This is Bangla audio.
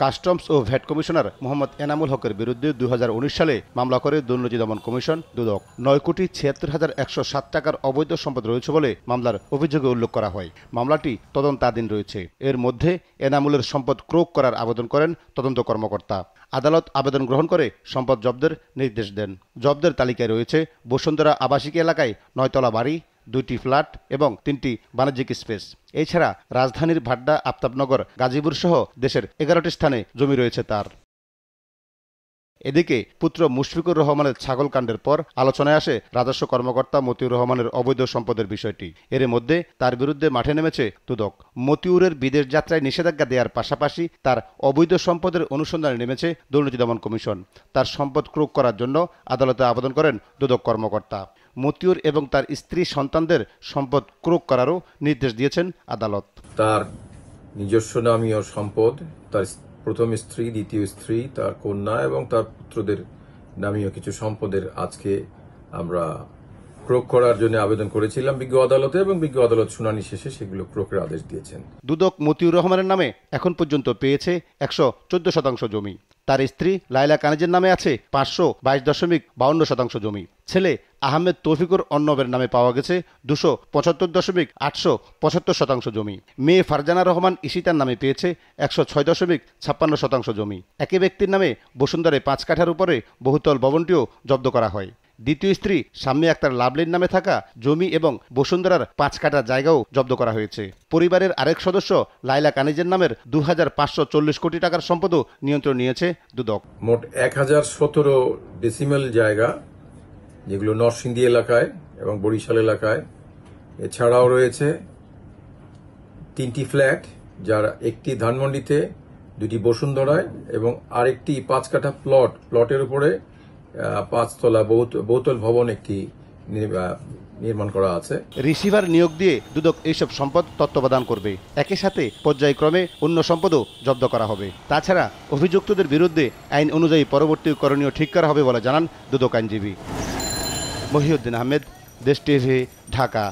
কাস্টমস ও ভ্যাট কমিশনার মোহাম্মদ এনামুল হকের বিরুদ্ধে 2019 সালে মামলা করে দুর্নীতি দমন কমিশন দুদক 9,76,107 টাকার অবৈধ সম্পদ রয়েছে বলে মামলার অভিযোগে উল্লেখ করা হয়। মামলাটি তদন্তাধীন রয়েছে। এর মধ্যে এনামুলের সম্পদ ক্রোক করার আবেদন করেন তদন্ত কর্মকর্তা। আদালত আবেদন গ্রহণ করে সম্পদ জব্দের নির্দেশ দেন। জব্দের তালিকায় রয়েছে বসুন্ধরা আবাসিক এলাকায় 9 তলা বাড়ি, 2টি ফ্ল্যাট এবং 3টি বাণিজ্যিক স্পেস। এছাড়া রাজধানীর ভাড্ডা, আফতাবনগর, গাজীপুর সহ দেশের 11টি স্থানে জমি রয়েছে তার। এদিকে পুত্র মুশফিকুর রহমানের ছাগল কাণ্ডের পর আলোচনায় আসে রাজস্ব কর্মকর্তা মতিউর রহমানের অবৈধ সম্পদের বিষয়টি। এর মধ্যে তার বিরুদ্ধে মাঠে নেমেছে দুদক। মতিউরের বিদেশ যাত্রায় নিষেধাজ্ঞা দেওয়ার পাশাপাশি তার অবৈধ সম্পদের অনুসন্ধানে নেমেছে দুর্নীতি দমন কমিশন। তার সম্পদ ক্রোক করার জন্য আদালতে আবেদন করেন দুদক কর্মকর্তা। মতিউর এবং তার স্ত্রী সন্তানদের সম্পদ ক্রোক করারও নির্দেশ দিয়েছেন আদালত। তার নিজস্ব নামীয় সম্পদ, তার প্রথম স্ত্রী, দ্বিতীয় স্ত্রী, তার কন্যা এবং তার পুত্রদের নামীয় কিছু সম্পদের আজকে আমরা ক্রোক করার জন্য আবেদন করেছিলাম বিজ্ঞ আদালতে, এবং বিজ্ঞ আদালত শুনানি শেষে সেগুলো ক্রোকের আদেশ দিয়েছেন। দুদক মতিউর রহমানের নামে এখন পর্যন্ত পেয়েছে 114% জমি। তার স্ত্রী লাইলা কানিজের নামে আছে 522.52% জমি। ছেলে আহমেদ তৌফিকুর অর্ণবের নামে পাওয়া গেছে 275.875% জমি। মেয়ে ফারজানা রহমান ঈশিতার নামে পেয়েছে 106.56% জমি। একই ব্যক্তির নামে বসুন্ধরায় 5 কাঠার উপরে বহুতল ভবনটিও জব্দ করা হয়। দ্বিতীয় স্ত্রী শাম্মী আক্তার লাভলির নামে থাকা জমি এবং বসুন্ধরার 5 কাঠা জায়গাও জব্দ করা হয়েছে। পরিবারের আরেক সদস্য লাইলা কানিজের নামের 2,540 কোটি টাকার সম্পদও নিয়ন্ত্রণ নিয়েছে দুদক। মোট 1017 ডেসিমেল জায়গা, যেগুলো নরসিংদী এলাকায় এবং বরিশাল এলাকায়। এছাড়াও রয়েছে 3টি ফ্ল্যাট, যার একটি ধানমন্ডিতে, 2টি বসুন্ধরায় এবং আরেকটি 5 কাঠা প্লটের উপরে 5 তলা বহুতল ভবন একটি নির্মাণ করা আছে। রিসিভার নিয়োগ দিয়ে দুদক এইসব সম্পদ তত্ত্বাবধান করবে। একই সাথে পর্যায়ক্রমে অন্য সম্পদও জব্দ করা হবে। তাছাড়া অভিযুক্তদের বিরুদ্ধে আইন অনুযায়ী পরবর্তী করণীয় ঠিক করা হবে বলে জানান দুদক আইনজীবী। মহিউদ্দিন আহমেদ, দেশ টিভি, ঢাকা।